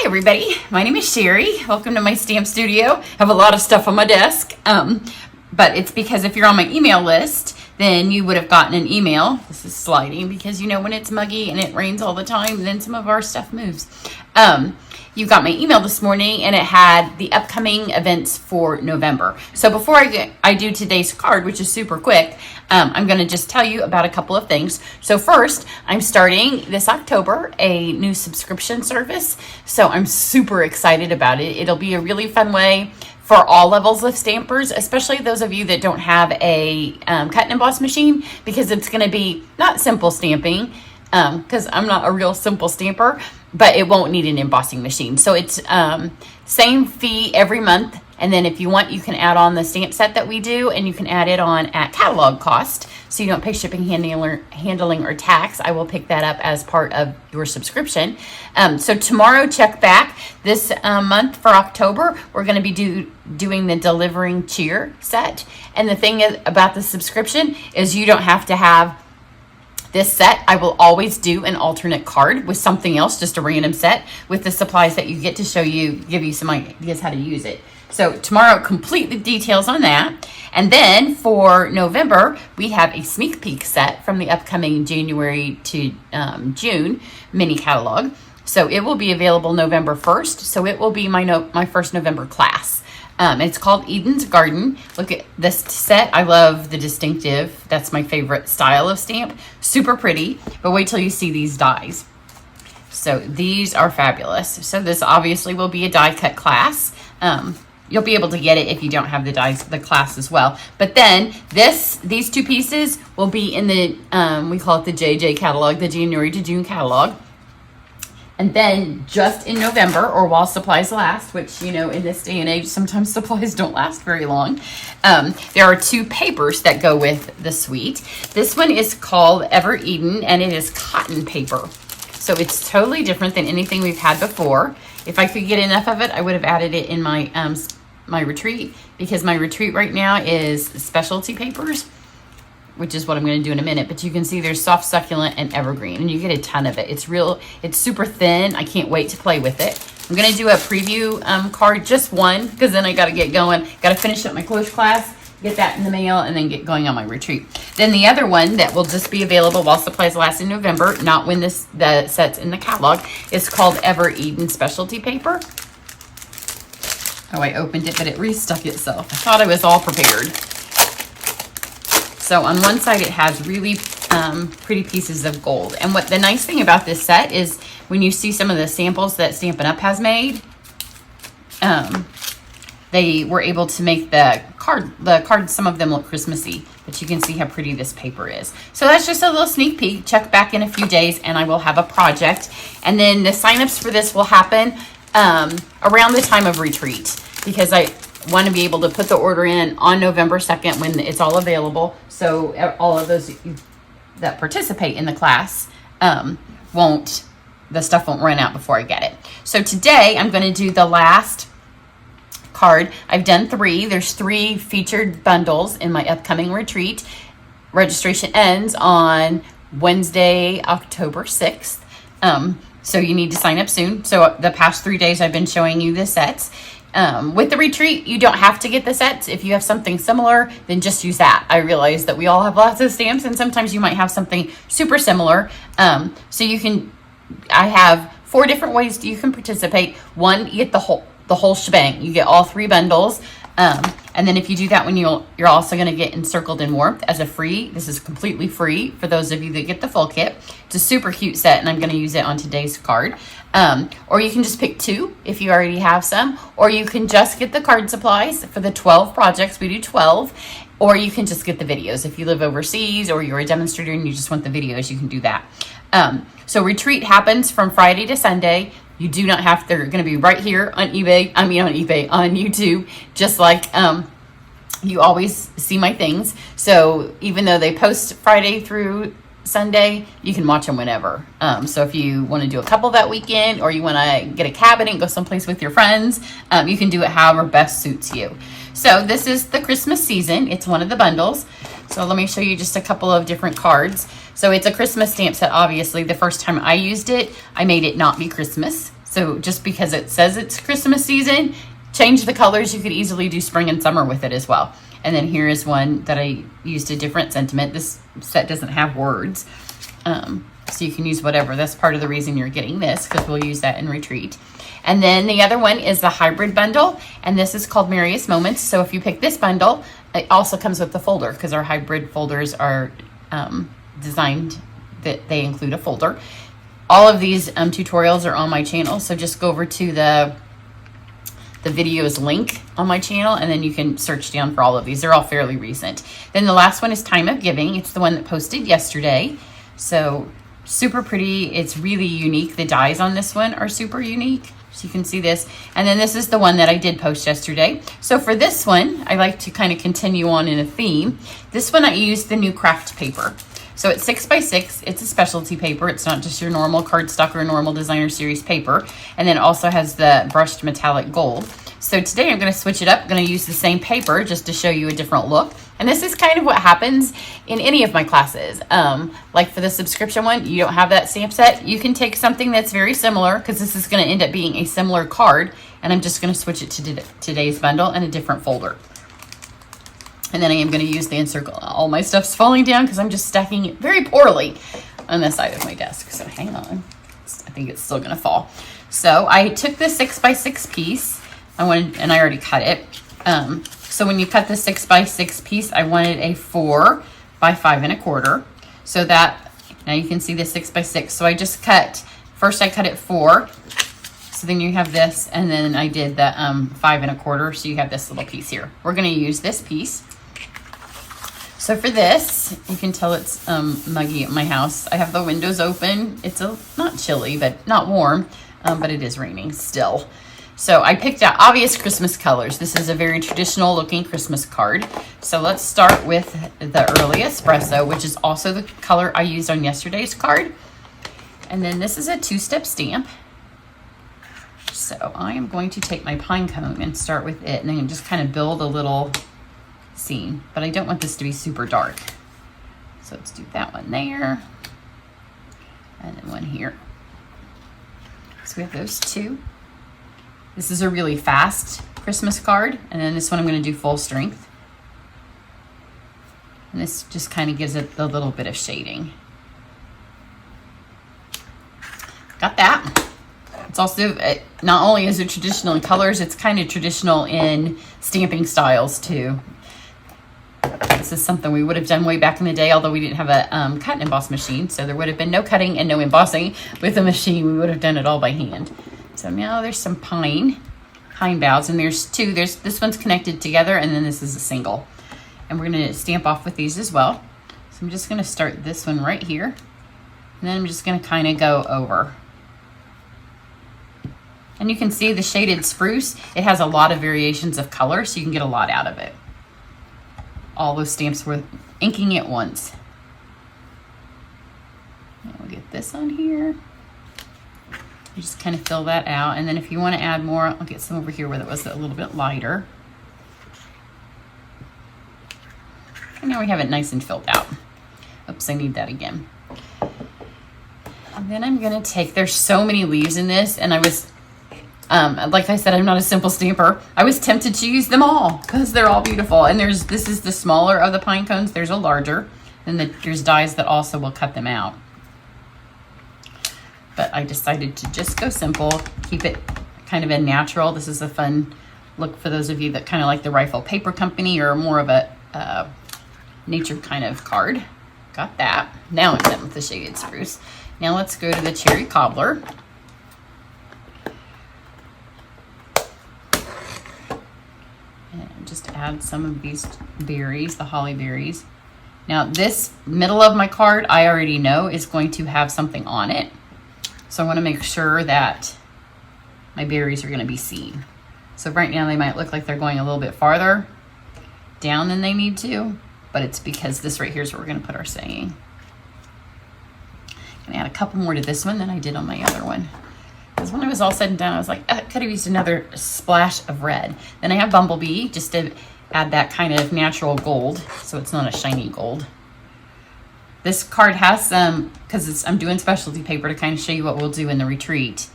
everybody, my name is Cheri. Welcome to my stamp studio. I have a lot of stuff on my desk, but it's because if you're on my email list, then you would have gotten an email. This is sliding because you know when it's muggy and it rains all the time, then some of our stuff moves. You got my email this morning and it had the upcoming events for November. So before I do today's card, which is super quick, I'm going to just tell you about a couple of things. So first, I'm starting this October a new subscription service. So I'm super excited about it. It'll be a really fun way for all levels of stampers, especially those of you that don't have a cut and emboss machine, because it's going to be not simple stamping, because I'm not a real simple stamper, but it won't need an embossing machine. So it's same fee every month. And then if you want, you can add on the stamp set that we do, and you can add it on at catalog cost. So you don't pay shipping, handling, or tax. I will pick that up as part of your subscription. So tomorrow, check back. This month for October, we're going to be doing the Delivering Cheer set. And the thing about the subscription is you don't have to have this set. I will always do an alternate card with something else, just a random set with the supplies that you get to give you some ideas how to use it. So tomorrow, complete the details on that. And then for November, we have a sneak peek set from the upcoming January to June mini catalog. So it will be available November 1st. So it will be my first November class. It's called Eden's Garden. Look at this set. I love the distinctive. That's my favorite style of stamp. Super pretty, but wait till you see these dies. So these are fabulous. So this obviously will be a die cut class. You'll be able to get it if you don't have the class as well. But then these two pieces will be in the, we call it the JJ catalog, the January to June catalog. And then just in November, or while supplies last, which, you know, in this day and age, sometimes supplies don't last very long. There are two papers that go with the suite. This one is called Ever Eden, and it is cotton paper. So it's totally different than anything we've had before. If I could get enough of it, I would have added it in my my retreat, because my retreat right now is specialty papers, which is what I'm going to do in a minute. But you can see there's soft, succulent, and evergreen, and you get a ton of it. It's super thin. I can't wait to play with it. I'm going to do a preview card, just one, because then I got to get going. Got to finish up my close class, get that in the mail, and then get going on my retreat. Then the other one that will just be available while supplies last in November, not when the set's in the catalog, is called Ever Eden Specialty Paper. Oh, I opened it, but it restuck itself. I thought I was all prepared. So on one side, it has really pretty pieces of gold. And what the nice thing about this set is when you see some of the samples that Stampin' Up! Has made, they were able to make the cards, some of them look Christmassy, but you can see how pretty this paper is. So that's just a little sneak peek. Check back in a few days and I will have a project. And then the signups for this will happen around the time of retreat, because I want to be able to put the order in on November 2nd when it's all available. So all of those that participate in the class, the stuff won't run out before I get it. So today I'm going to do the last card. I've done 3. There's 3 featured bundles in my upcoming retreat. Registration ends on Wednesday, October 6th. So you need to sign up soon. So the past 3 days I've been showing you the sets. With the retreat, you don't have to get the sets. If you have something similar, then just use that. I realize that we all have lots of stamps, and sometimes you might have something super similar. So I have 4 different ways you can participate. 1, you get the whole shebang. You get all 3 bundles. And then if you do that one, you're also going to get Encircled in Warmth as a free. This is completely free for those of you that get the full kit. It's a super cute set, and I'm going to use it on today's card. Or you can just pick 2 if you already have some. Or you can just get the card supplies for the 12 projects. We do 12. Or you can just get the videos. If you live overseas or you're a demonstrator and you just want the videos, you can do that. So retreat happens from Friday to Sunday. You do not have, they're going to be right here on on YouTube, just like you always see my things. So even though they post Friday through Sunday, you can watch them whenever. So if you want to do a couple that weekend, or you want to get a cabin and go someplace with your friends, you can do it however best suits you. So this is the Christmas season. It's one of the bundles. So let me show you just a couple of different cards. So it's a Christmas stamp set, obviously. The first time I used it, I made it not be Christmas. So just because it says it's Christmas season, change the colors. You could easily do spring and summer with it as well. And then here is one that I used a different sentiment. This set doesn't have words. So you can use whatever. That's part of the reason you're getting this, because we'll use that in retreat. And then the other one is the hybrid bundle, and this is called Merriest Moments. So if you pick this bundle, it also comes with the folder, because our hybrid folders are designed that they include a folder. All of these tutorials are on my channel, so just go over to the videos link on my channel, and then you can search down for all of these. They're all fairly recent. Then the last one is Time of Giving. It's the one that posted yesterday. So super pretty. It's really unique. The dies on this one are super unique. So you can see this. And then this is the one that I did post yesterday. So for this one, I like to kind of continue on in a theme. This one I used the new craft paper. So it's 6x6. It's a specialty paper. It's not just your normal cardstock or normal designer series paper. And then it also has the brushed metallic gold. So today I'm going to switch it up. I'm going to use the same paper just to show you a different look. And this is kind of what happens in any of my classes. Like for the subscription one, you don't have that stamp set. You can take something that's very similar, because this is going to end up being a similar card. And I'm just going to switch it to today's bundle in a different folder. And then I am going to use the encircle. All my stuff's falling down because I'm just stacking it very poorly on this side of my desk. So hang on. I think it's still going to fall. So I took the 6x6 piece. And I already cut it. So when you cut the 6x6 piece, I wanted a 4 by 5 1/4. So that, now you can see the 6x6. So I just first I cut it 4. So then you have this, and then I did the 5 1/4. So you have this little piece here. We're going to use this piece. So for this, you can tell it's muggy at my house. I have the windows open. It's not chilly, but not warm, but it is raining still. So I picked out obvious Christmas colors. This is a very traditional looking Christmas card. So let's start with the Early Espresso, which is also the color I used on yesterday's card. And then this is a 2-step stamp. So I am going to take my pine cone and start with it, and then just kind of build a little scene. But I don't want this to be super dark. So let's do that one there. And then one here. So we have those two. This is a really fast Christmas card. And then this one I'm going to do full strength. And this just kind of gives it a little bit of shading. Got that. It's also, not only is it traditional in colors, it's kind of traditional in stamping styles too. This is something we would have done way back in the day, although we didn't have a cut and emboss machine. So there would have been no cutting and no embossing with a machine. We would have done it all by hand. So now there's some pine boughs, and there's two. This one's connected together, and then this is a single. And we're going to stamp off with these as well. So I'm just going to start this one right here, and then I'm just going to kind of go over. And you can see the shaded spruce. It has a lot of variations of color, so you can get a lot out of it. All those stamps were inking it once. And we'll get this on here. You just kind of fill that out, and then if you want to add more, I'll get some over here where it was a little bit lighter. And now we have it nice and filled out. Oops, I need that again. And then I'm going to take, there's so many leaves in this, and I was, like I said, I'm not a simple stamper. I was tempted to use them all because they're all beautiful. And this is the smaller of the pine cones. There's a larger, and there's dies that also will cut them out. But I decided to just go simple, keep it kind of a natural. This is a fun look for those of you that kind of like the Rifle Paper Company or more of a nature kind of card. Got that. Now I'm done with the shaded spruce. Now let's go to the cherry cobbler. And just add some of these berries, the holly berries. Now this middle of my card, I already know is going to have something on it. So I want to make sure that my berries are going to be seen. So right now they might look like they're going a little bit farther down than they need to, but it's because this right here is where we're going to put our saying. I'm going to add a couple more to this one than I did on my other one. Because when it was all said and done, I was like, I could have used another splash of red. Then I have Bumblebee, just to add that kind of natural gold, so it's not a shiny gold. This card has some, because I'm doing specialty paper to kind of show you what we'll do in the retreat.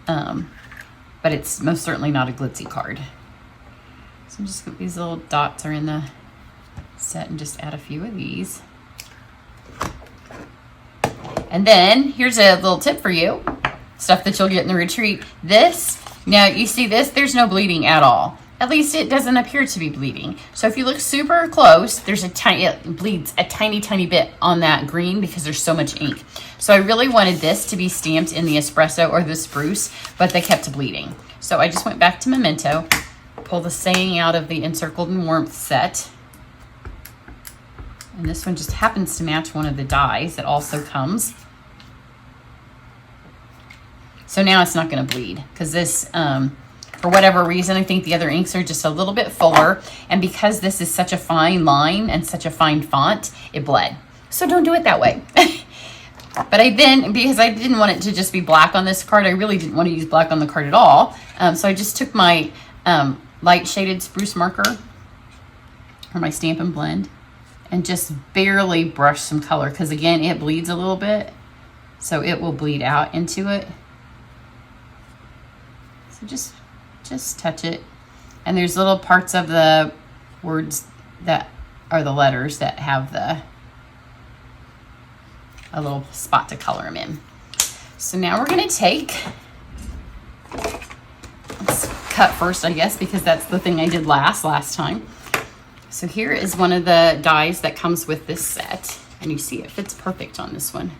but it's most certainly not a glitzy card. So I'm just, these little dots are in the set, and just add a few of these. And then here's a little tip for you, stuff that you'll get in the retreat. This, now you see this, there's no bleeding at all. At least it doesn't appear to be bleeding. So if you look super close, there's a tiny, it bleeds a tiny, tiny bit on that green because there's so much ink. So I really wanted this to be stamped in the espresso or the spruce, but they kept bleeding. So I just went back to Memento, pull the saying out of the Encircled in Warmth set. And this one just happens to match one of the dies that also comes. So now it's not going to bleed because this, for whatever reason, I think the other inks are just a little bit fuller. And because this is such a fine line and such a fine font, it bled. So don't do it that way. But because I didn't want it to just be black on this card, I really didn't want to use black on the card at all. So I just took my light shaded spruce marker, or my Stampin' Blend, and just barely brush some color, because again, it bleeds a little bit, so it will bleed out into it. So just touch it. And there's little parts of the words that are the letters that have a little spot to color them in. So now we're gonna let's cut first, I guess, because that's the thing I did last time. So here is one of the dies that comes with this set, and you see it fits perfect on this one.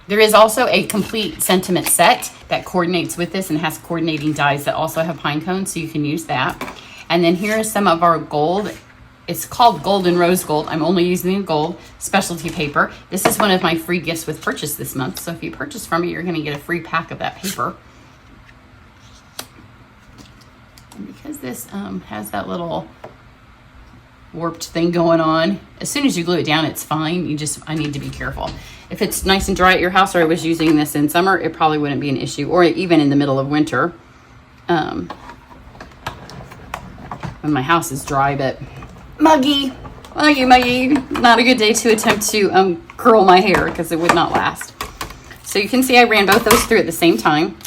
There is also a complete sentiment set that coordinates with this and has coordinating dies that also have pine cones, so you can use that. And then here is some of our gold. It's called Golden Rose Gold. I'm only using the gold specialty paper. This is one of my free gifts with purchase this month. So if you purchase from me, you're going to get a free pack of that paper. And because this has that little warped thing going on, as soon as you glue it down, it's fine. I need to be careful. If it's nice and dry at your house, or I was using this in summer, it probably wouldn't be an issue, or even in the middle of winter when my house is dry. But muggy, not a good day to attempt to curl my hair, because it would not last. So you can see I ran both those through at the same time.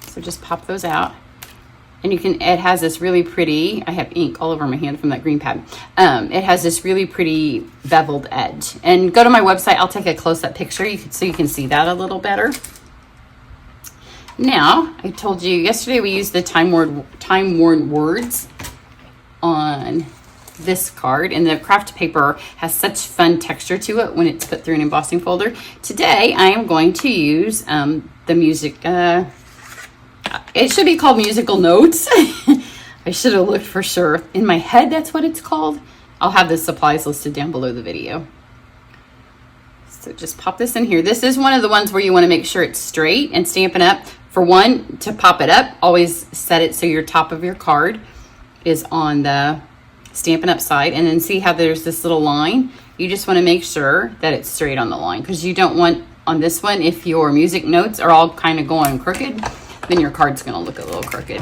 So just pop those out. And it has this really pretty, I have ink all over my hand from that green pad. It has this really pretty beveled edge. And go to my website, I'll take a close-up picture so you can see that a little better. Now, I told you yesterday we used the time-worn words on this card, and the craft paper has such fun texture to it when it's put through an embossing folder. Today, I am going to use the music, it should be called musical notes. I should have looked for sure. In my head, that's what it's called. I'll have the supplies listed down below the video. So just pop this in here. This is one of the ones where you want to make sure it's straight and Stampin' Up. For one, to pop it up, always set it so your top of your card is on the Stampin' Up side. And then see how there's this little line? You just want to make sure that it's straight on the line, because you don't want, on this one, if your music notes are all kind of going crooked, then your card's going to look a little crooked.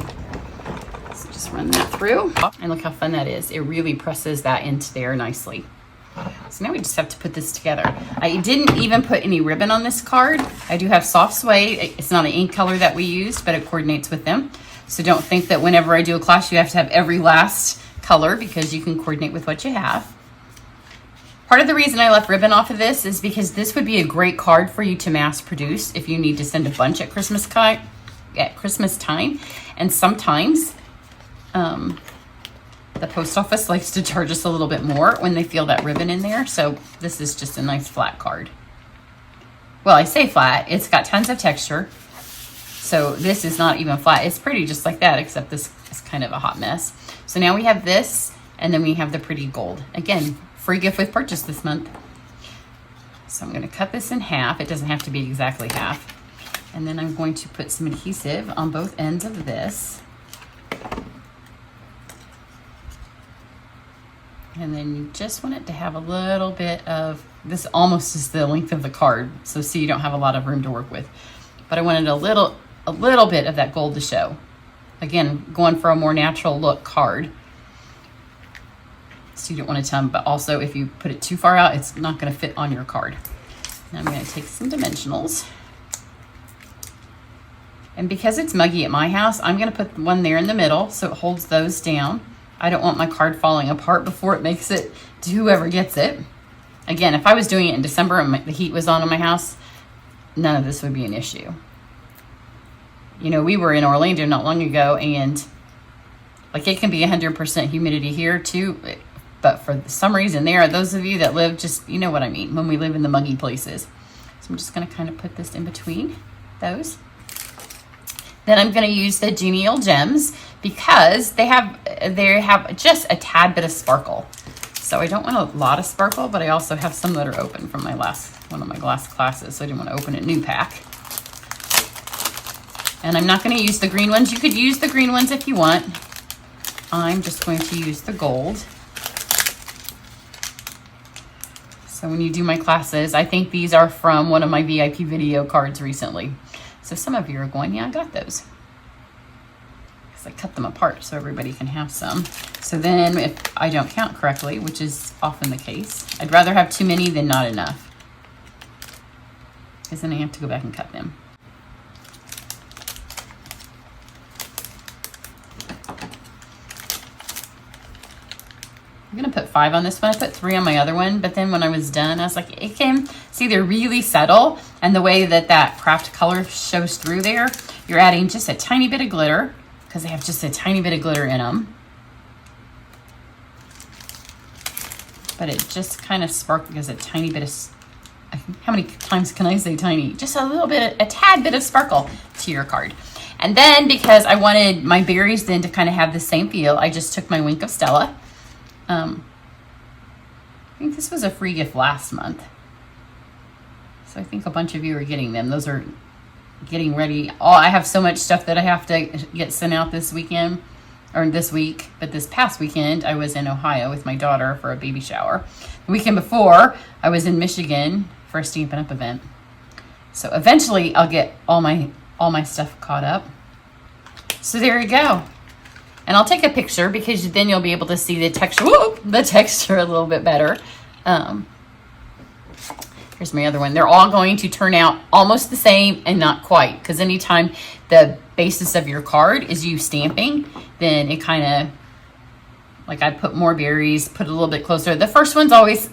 So just run that through. And look how fun that is. It really presses that into there nicely. So now we just have to put this together. I didn't even put any ribbon on this card. I do have soft suede. It's not an ink color that we used, but it coordinates with them. So don't think that whenever I do a class, you have to have every last color, because you can coordinate with what you have. Part of the reason I left ribbon off of this is because this would be a great card for you to mass produce if you need to send a bunch at Christmas time. And sometimes the post office likes to charge us a little bit more when they feel that ribbon in there. So this is just a nice flat card. Well, I say flat, it's got tons of texture. So this is not even flat. It's pretty just like that, except this is kind of a hot mess. So now we have this, and then we have the pretty gold. Again, free gift with purchase this month. So I'm going to cut this in half. It doesn't have to be exactly half. And then I'm going to put some adhesive on both ends of this. And then you just want it to have a little bit of, this almost is the length of the card, so see, you don't have a lot of room to work with. But I wanted a little bit of that gold to show. Again, going for a more natural look card. So you don't want to tell them, but also if you put it too far out, it's not going to fit on your card. Now I'm going to take some dimensionals. And because it's muggy at my house, I'm going to put one there in the middle so it holds those down. I don't want my card falling apart before it makes it to whoever gets it. Again, if I was doing it in December and the heat was on in my house, none of this would be an issue. You know, we were in Orlando not long ago, and like it can be 100% humidity here too, but for some reason there are those of you that live just, you know what I mean, when we live in the muggy places. So I'm just going to kind of put this in between those. Then I'm going to use the Genial Gems because they have just a tad bit of sparkle. So I don't want a lot of sparkle, but I also have some that are open from one of my last classes, so I didn't want to open a new pack. And I'm not going to use the green ones. You could use the green ones if you want. I'm just going to use the gold. So when you do my classes, I think these are from one of my VIP video cards recently. So some of you are going, yeah, I got those. Because I cut them apart so everybody can have some. So then if I don't count correctly, which is often the case, I'd rather have too many than not enough. Because then I have to go back and cut them. I'm going to put 5 on this one. I put 3 on my other one, but then when I was done, I was like, it can, see, they're really subtle, and the way that that craft color shows through there, you're adding just a tiny bit of glitter, because they have just a tiny bit of glitter in them. But it just kind of sparkles because a tiny bit of, how many times can I say tiny? Just a little bit, a tad bit of sparkle to your card. And then because I wanted my berries then to kind of have the same feel, I just took my Wink of Stella. I think this was a free gift last month. So I think a bunch of you are getting them. Those are getting ready. Oh, I have so much stuff that I have to get sent out this weekend, or this week. But this past weekend, I was in Ohio with my daughter for a baby shower. The weekend before, I was in Michigan for a Stampin' Up! Event. So eventually, I'll get all my stuff caught up. So there you go. And I'll take a picture because then you'll be able to see the texture. Whoa, the texture a little bit better. Here's my other one. They're all going to turn out almost the same and not quite. Because anytime the basis of your card is you stamping, then it kind of, like I put more berries, put a little bit closer. The first one's always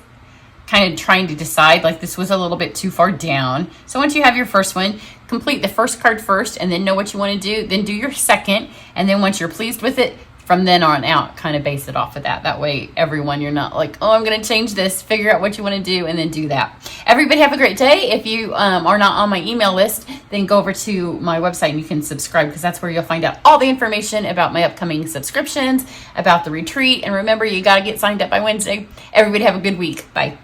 kind of trying to decide, like this was a little bit too far down. So once you have your first one, complete the first card first and then know what you want to do. Then do your second. And then once you're pleased with it, from then on out, kind of base it off of that. That way, everyone, you're not like, oh, I'm going to change this. Figure out what you want to do and then do that. Everybody have a great day. If you are not on my email list, then go over to my website and you can subscribe because that's where you'll find out all the information about my upcoming subscriptions, about the retreat. And remember, you got to get signed up by Wednesday. Everybody have a good week. Bye.